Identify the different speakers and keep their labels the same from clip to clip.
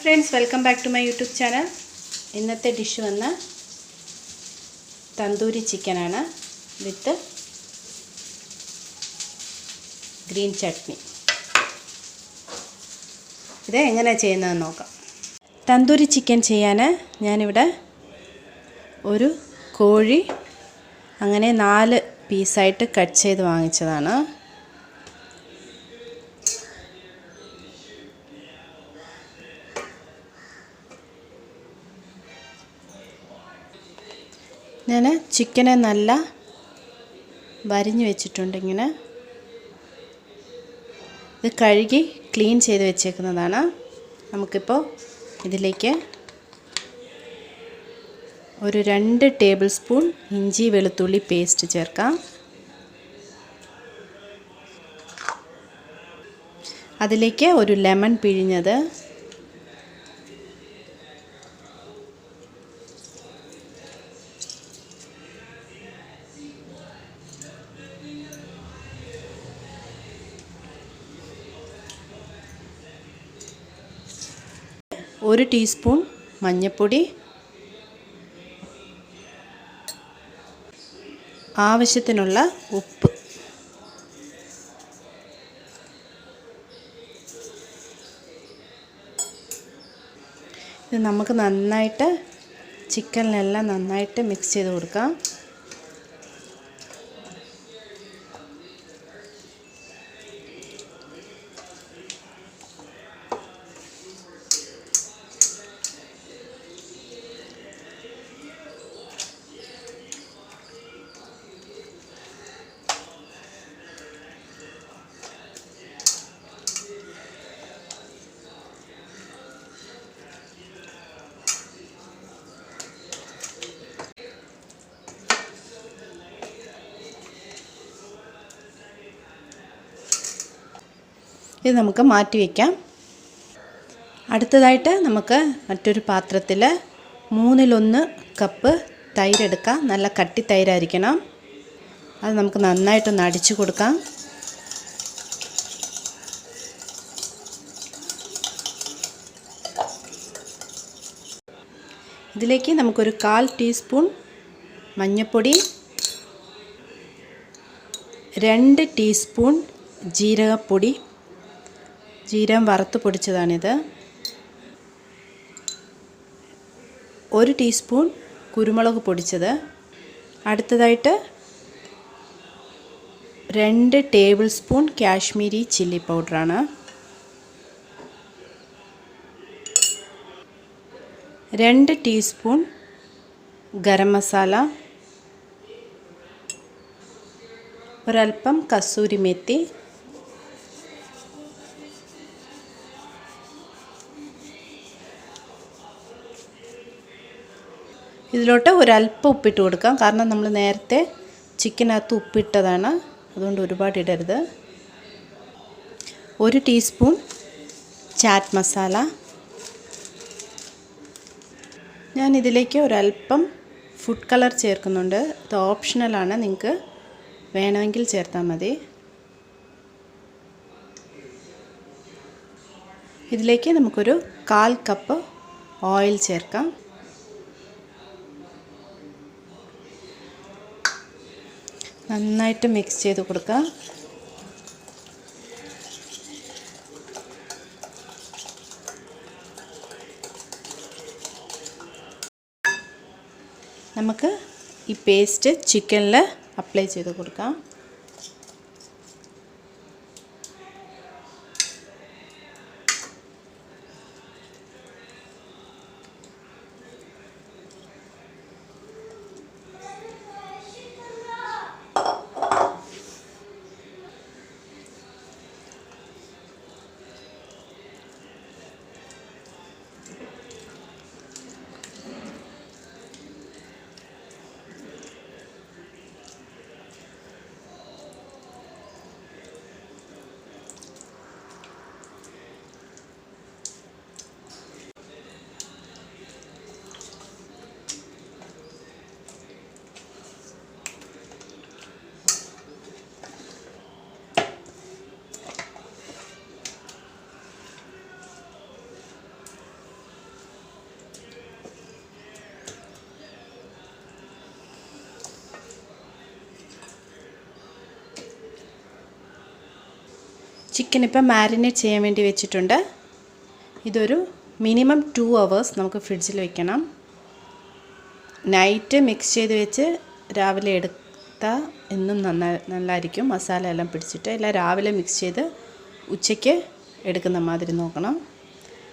Speaker 1: friends, welcome back to my YouTube channel. ഇന്നത്തെ dish വന്ന tandoori chicken ആണ് വിത്ത് ഗ്രീൻ ചട്നി. ഇത് എങ്ങനെ ചെയ്യുന്നതെന്ന് നോക്കാം. തന്തൂരി ചിക്കൻ ചെയ്യാൻ ഞാനിവിടെ ഒരു കോഴി അങ്ങനെ 4 പീസായിട്ട് കട്ട് ചെയ്ത് വാങ്ങിച്ചതാണ്. ഞാൻ ചിക്കനെ നല്ല വരിഞ്ഞു വെച്ചിട്ടുണ്ട്. ഇങ്ങനെ ഇത് കഴുകി ക്ലീൻ ചെയ്ത് വെച്ചേക്കുന്നതാണ്. നമുക്കിപ്പോൾ ഇതിലേക്ക് ഒരു 2 ടേബിൾ സ്പൂൺ ഇഞ്ചി വെളുത്തുള്ളി പേസ്റ്റ് ചേർക്കാം. അതിലേക്ക് ഒരു ലെമൺ പിഴിഞ്ഞത്, ഒരു ടീസ്പൂൺ മഞ്ഞൾപ്പൊടി, ആവശ്യത്തിനുള്ള ഉപ്പ്. ഇത് നമുക്ക് നന്നായിട്ട് ചിക്കനിലെല്ലാം നന്നായിട്ട് മിക്സ് ചെയ്ത് കൊടുക്കാം. ഇത് നമുക്ക് മാറ്റി വയ്ക്കാം. അടുത്തതായിട്ട് നമുക്ക് മറ്റൊരു പാത്രത്തിൽ 1/3 കപ്പ് തൈര് എടുക്കാം. നല്ല കട്ടി തൈരായിരിക്കണം. അത് നമുക്ക് നന്നായിട്ടൊന്ന് അടിച്ചു കൊടുക്കാം. ഇതിലേക്ക് നമുക്കൊരു 1/4 ടീസ്പൂൺ മഞ്ഞൾപ്പൊടി, 2 ടീസ്പൂൺ ജീരകപ്പൊടി, ജീരകം വറുത്ത് പൊടിച്ചതാണിത്, 1 ടീസ്പൂൺ കുരുമുളക് പൊടിച്ചത്. അടുത്തതായിട്ട് 2 ടേബിൾ സ്പൂൺ കാശ്മീരി ചില്ലി പൗഡറാണ്, 2 ടീസ്പൂൺ ഗരം മസാല, ഒരൽപ്പം കസൂരി മെത്തി, ഇതിലോട്ട് ഒരല്പം ഉപ്പിട്ട് കൊടുക്കാം. കാരണം നമ്മൾ നേരത്തെ ചിക്കനകത്ത് ഉപ്പിട്ടതാണ്, അതുകൊണ്ട് ഒരുപാട് ഇടരുത്. 1 ടീസ്പൂൺ ചാറ്റ് മസാല. ഞാൻ ഇതിലേക്ക് ഒരല്പം ഫുഡ് കളർ ചേർക്കുന്നുണ്ട്. ഇത് ഓപ്ഷണലാണ്, നിങ്ങൾക്ക് വേണമെങ്കിൽ ചേർത്താൽ മതി. ഇതിലേക്ക് നമുക്കൊരു 1/4 കപ്പ് ഓയിൽ ചേർക്കാം. നന്നായിട്ട് മിക്സ് ചെയ്ത് കൊടുക്കാം. നമുക്ക് ഈ പേസ്റ്റ് ചിക്കനിൽ അപ്ലൈ ചെയ്ത് കൊടുക്കാം. ചിക്കൻ ഇപ്പോൾ മാരിനേറ്റ് ചെയ്യാൻ വേണ്ടി വെച്ചിട്ടുണ്ട്. ഇതൊരു മിനിമം 2 hours നമുക്ക് ഫ്രിഡ്ജിൽ വെക്കണം. നൈറ്റ് മിക്സ് ചെയ്ത് വെച്ച് രാവിലെ എടുത്താൽ എന്നും നല്ലതായിരിക്കും. മസാല എല്ലാം പിടിച്ചിട്ട് എല്ലാം രാവിലെ മിക്സ് ചെയ്ത് ഉച്ചയ്ക്ക് എടുക്കുന്ന മാതിരി നോക്കണം.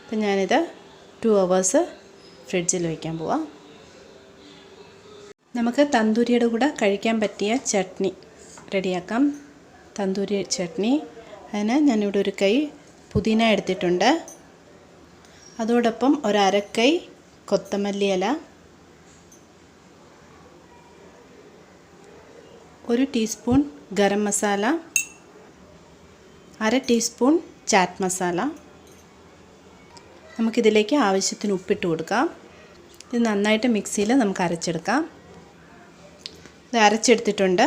Speaker 1: അപ്പം ഞാനിത് 2 hours ഫ്രിഡ്ജിൽ വയ്ക്കാൻ പോവാം. നമുക്ക് തന്തൂരിയുടെ കൂടെ കഴിക്കാൻ പറ്റിയ ചട്നി റെഡിയാക്കാം. തന്തൂരി ചട്നി. അതിന് ഞാനിവിടെ ഒരു കൈ പുതിന എടുത്തിട്ടുണ്ട്. അതോടൊപ്പം ഒരു അരക്കൈ കൊത്തമല്ലി ഇല, 1 teaspoon garam masala, 1/2 teaspoon chat masala. നമുക്കിതിലേക്ക് ആവശ്യത്തിന് ഉപ്പിട്ട് കൊടുക്കാം. ഇത് നന്നായിട്ട് മിക്സിയിൽ നമുക്ക് അരച്ചെടുക്കാം. ഇത് അരച്ചെടുത്തിട്ടുണ്ട്.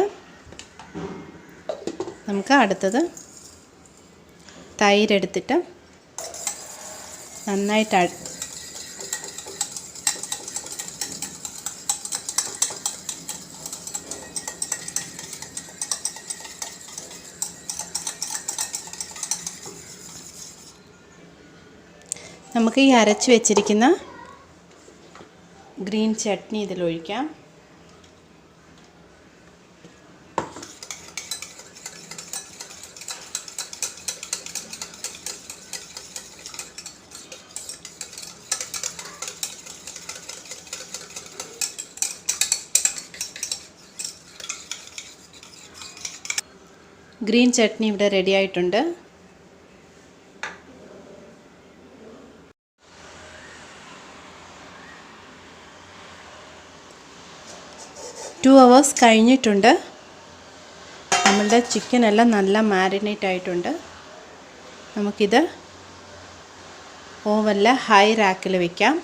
Speaker 1: നമുക്ക് അടുത്തത് തൈരെടുത്തിട്ട് നന്നായിട്ട് നമുക്ക് ഈ അരച്ച് വെച്ചിരിക്കുന്ന ഗ്രീൻ ചട്നി ഇതിലൊഴിക്കാം. ഗ്രീൻ ചട്നി ഇവിടെ റെഡി ആയിട്ടുണ്ട്. ടു hours കഴിഞ്ഞിട്ടുണ്ട്. നമ്മളുടെ ചിക്കൻ എല്ലാം നല്ല മാരിനേറ്റ് ആയിട്ടുണ്ട്. നമുക്കിത് ഓവനിൽ ഹൈ റാക്കിൽ വയ്ക്കാം.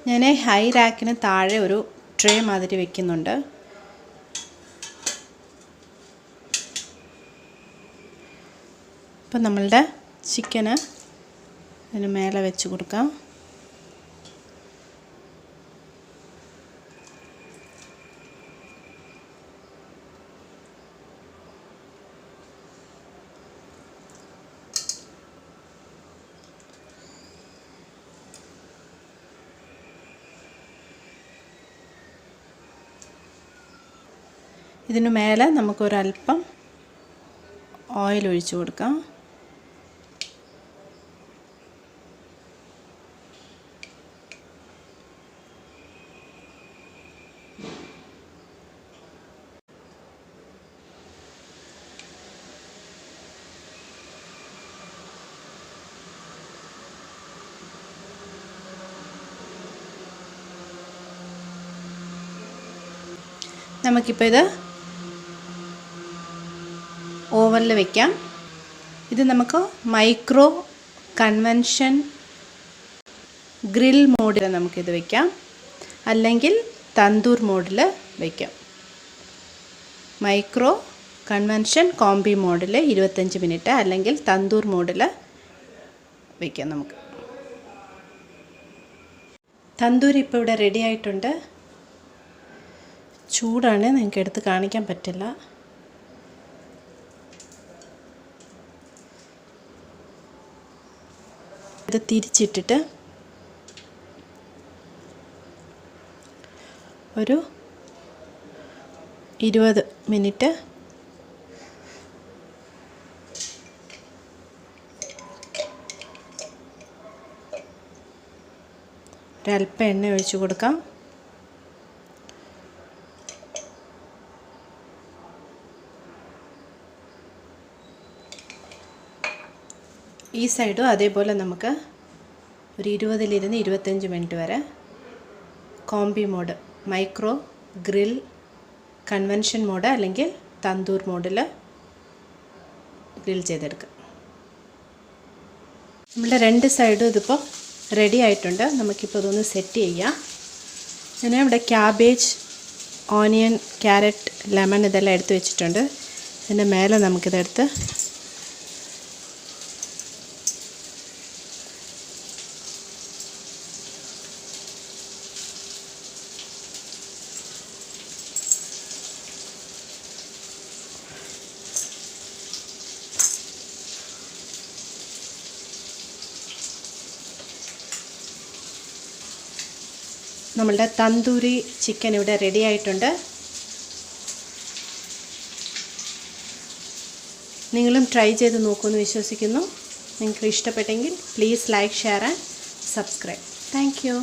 Speaker 1: ഞാൻ ഹൈ റാക്കിന് താഴെ ഒരു ട്രേ മാതിരി വയ്ക്കുന്നുണ്ട്. അപ്പം നമ്മളുടെ ചിക്കന് അതിന് മേലെ വെച്ച് കൊടുക്കാം. ഇതിന് മേലെ നമുക്കൊരല്പം ഓയിൽ ഒഴിച്ചു കൊടുക്കാം. നമുക്കിപ്പോൾ ഇത് ഓവനിൽ വയ്ക്കാം. ഇത് നമുക്ക് മൈക്രോ കൺവെൻഷൻ ഗ്രിൽ മോഡിൽ നമുക്കിത് വയ്ക്കാം, അല്ലെങ്കിൽ തന്തൂർ മോഡിൽ വയ്ക്കാം. മൈക്രോ കൺവെൻഷൻ കോംബി മോഡിൽ 25 മിനിറ്റ്, അല്ലെങ്കിൽ തന്തൂർ മോഡിൽ വയ്ക്കാം നമുക്ക്. തന്തൂരി ഇപ്പോൾ ഇവിടെ റെഡി ആയിട്ടുണ്ട്. ചൂടാണ്, നിങ്ങൾക്ക് എടുത്ത് കാണിക്കാൻ പറ്റില്ല. ഇത് തിരിച്ചിട്ടിട്ട് ഒരു 20 മിനിറ്റ് ഒരല്പം എണ്ണ ഒഴിച്ച് കൊടുക്കാം. ഈ സൈഡും അതേപോലെ നമുക്ക് ഒരു 20-25 മിനിറ്റ് വരെ combi mode, micro grill convection mode അല്ലെങ്കിൽ തന്തൂർ മോഡിൽ ഗ്രിൽ ചെയ്തെടുക്കാം. നമ്മുടെ 2 സൈഡും ഇതിപ്പോൾ റെഡി ആയിട്ടുണ്ട്. നമുക്കിപ്പോൾ ഇതൊന്ന് സെറ്റ് ചെയ്യാം. ഞാൻ ഇവിടെ ക്യാബേജ്, ഓണിയൻ, ക്യാരറ്റ്, ലെമൺ ഇതെല്ലാം എടുത്ത് വെച്ചിട്ടുണ്ട്. ഇതിൻ്റെ മേലെ നമുക്കിതെടുത്ത് നമ്മളുടെ തന്തൂരി ചിക്കൻ ഇവിടെ റെഡി ആയിട്ടുണ്ട്. നിങ്ങളും ട്രൈ ചെയ്ത് നോക്കുമെന്ന് വിശ്വസിക്കുന്നു. നിങ്ങൾക്ക് ഇഷ്ടപ്പെട്ടെങ്കിൽ please like, share and subscribe. Thank you.